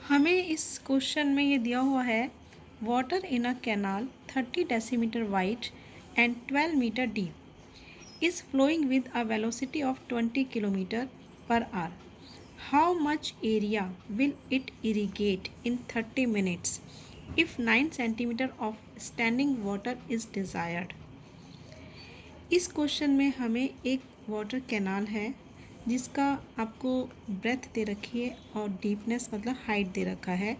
हमें इस क्वेश्चन में ये दिया हुआ है water in a canal 30 decimetre wide and 12 metre deep is flowing with a velocity of 20 kilometre per hour. How much area will it irrigate in 30 minutes if 9 centimetre of standing water is desired. इस question में हमें एक water canal है जिसका आपको breath दे रखी है और डीपनेस मतलब हाइट दे रखा है.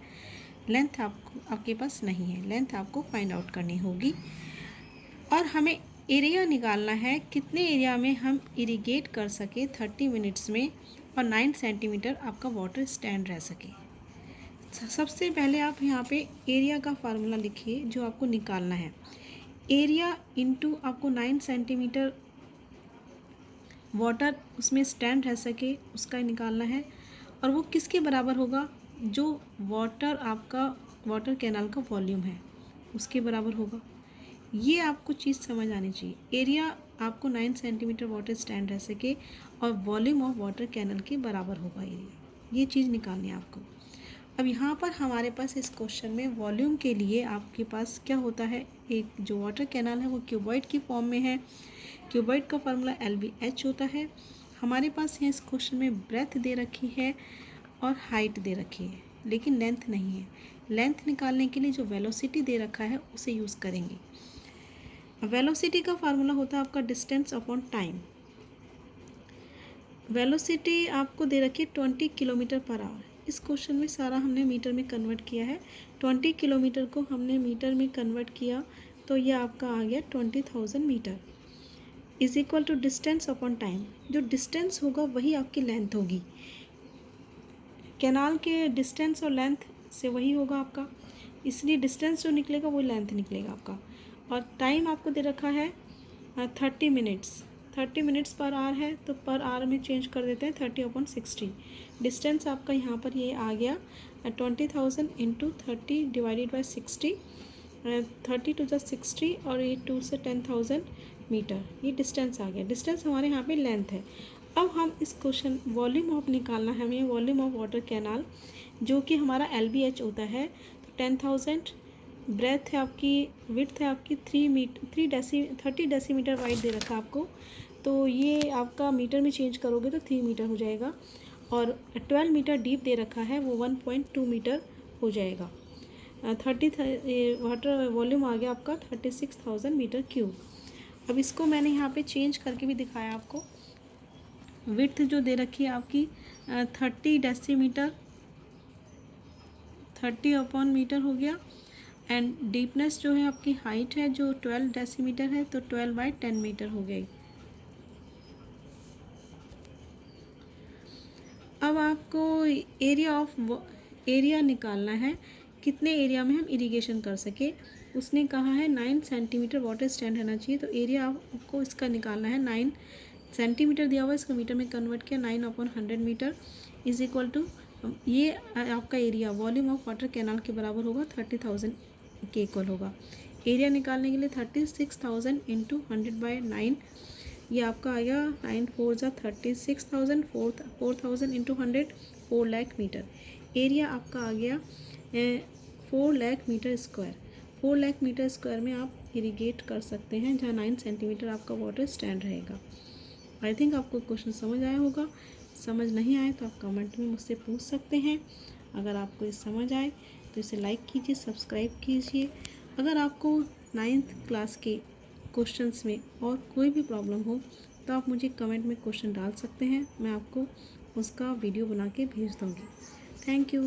लेंथ आपके पास नहीं है, लेंथ आपको फाइंड आउट करनी होगी. और हमें एरिया निकालना है, कितने एरिया में हम इरीगेट कर सके 30 मिनट्स में और 9 सेंटीमीटर आपका वाटर स्टैंड रह सके. सबसे पहले आप यहाँ पे एरिया का फार्मूला लिखिए जो आपको निकालना है. एरिया इनटू आपको 9 सेंटीमीटर वाटर उसमें स्टैंड रह सके उसका निकालना है. और वो किसके बराबर होगा? जो वाटर आपका वाटर कैनाल का वॉल्यूम है उसके बराबर होगा. ये आपको चीज़ समझ आनी चाहिए. एरिया आपको 9 सेंटीमीटर वाटर स्टैंड रह सके और वॉल्यूम ऑफ वाटर कैनल के बराबर होगा एरिया. ये चीज़ निकालनी है आपको. अब यहाँ पर हमारे पास इस क्वेश्चन में वॉल्यूम के लिए आपके पास क्या होता है, एक जो वाटर कैनाल है वो क्यूबॉइड की फॉर्म में है. क्यूबॉइड का फार्मूला LBH होता है. हमारे पास यहाँ इस क्वेश्चन में ब्रेथ दे रखी है और हाइट दे रखी है लेकिन लेंथ नहीं है. लेंथ निकालने के लिए जो वेलोसिटी दे रखा है उसे यूज़ करेंगे. वेलोसिटी का फार्मूला होता है आपका डिस्टेंस अपॉन टाइम. वेलोसिटी आपको दे रखी है 20 किलोमीटर पर आवर. इस क्वेश्चन में सारा हमने मीटर में कन्वर्ट किया है. 20 किलोमीटर को हमने मीटर में कन्वर्ट किया तो ये आपका आ गया 20,000 metre is equal to distance upon time. जो डिस्टेंस होगा वही आपकी लेंथ होगी. कैनाल के डिस्टेंस और लेंथ से वही होगा आपका, इसलिए डिस्टेंस जो निकलेगा वो लेंथ निकलेगा आपका. और टाइम आपको दे रखा है 30 मिनट्स. 30 मिनट्स पर आवर है तो पर आवर में चेंज कर देते हैं 30/60. डिस्टेंस आपका यहाँ पर ये आ गया 20,000 into 30 divided by 60. 30 to the 60 और ये 2 से 10,000 मीटर. ये डिस्टेंस आ गया. डिस्टेंस हमारे यहाँ पे लेंथ है. अब हम इस क्वेश्चन वॉल्यूम ऑफ निकालना है हमें. वॉल्यूम ऑफ वाटर कैनाल जो कि हमारा LBH होता है. तो 10,000 ब्रेथ है आपकी, विड्थ है आपकी 30 डेसीमीटर वाइड दे रखा आपको. तो ये आपका मीटर में चेंज करोगे तो 3 मीटर हो जाएगा. और 12 मीटर डीप दे रखा है वो 1.2 मीटर हो जाएगा. 30 वाटर वॉल्यूम आ गया आपका 36,000 मीटर क्यूब. अब इसको मैंने यहाँ पे चेंज करके भी दिखाया आपको. विड्थ जो दे रखी है आपकी 30 डेसीमीटर, 30 मीटर हो गया. एंड डीपनेस जो है आपकी हाइट है जो 12 डेसीमीटर है तो 12/10 मीटर हो गई. अब आपको एरिया निकालना है, कितने एरिया में हम इरिगेशन कर सके. उसने कहा है 9 सेंटीमीटर वाटर स्टैंड रहना चाहिए. तो एरिया आपको इसका निकालना है. 9 सेंटीमीटर दिया हुआ है, इसको मीटर में कन्वर्ट किया. 9/100 मीटर इज इक्वल टू ये आपका area volume of water canal के बराबर होगा 30,000 के इक्वल होगा. एरिया निकालने के लिए 36,000 इंटू 100/9 ये आपका आ गया 9 4 जा 36,000. 4,000 इंटू 100 4 लाख मीटर. एरिया आपका आ गया 4 lakh metre square. 4 lakh metre square में आप इरीगेट कर सकते हैं जहाँ 9 सेंटीमीटर आपका वाटर स्टैंड रहेगा. आई थिंक आपको क्वेश्चन समझ आया होगा. समझ नहीं आए तो आप कमेंट में मुझसे पूछ सकते हैं. अगर आपको ये समझ आए तो इसे लाइक कीजिए, सब्सक्राइब कीजिए. अगर आपको 9th क्लास के क्वेश्चंस में और कोई भी प्रॉब्लम हो तो आप मुझे कमेंट में क्वेश्चन डाल सकते हैं. मैं आपको उसका वीडियो बना के भेज दूँगी. Thank you.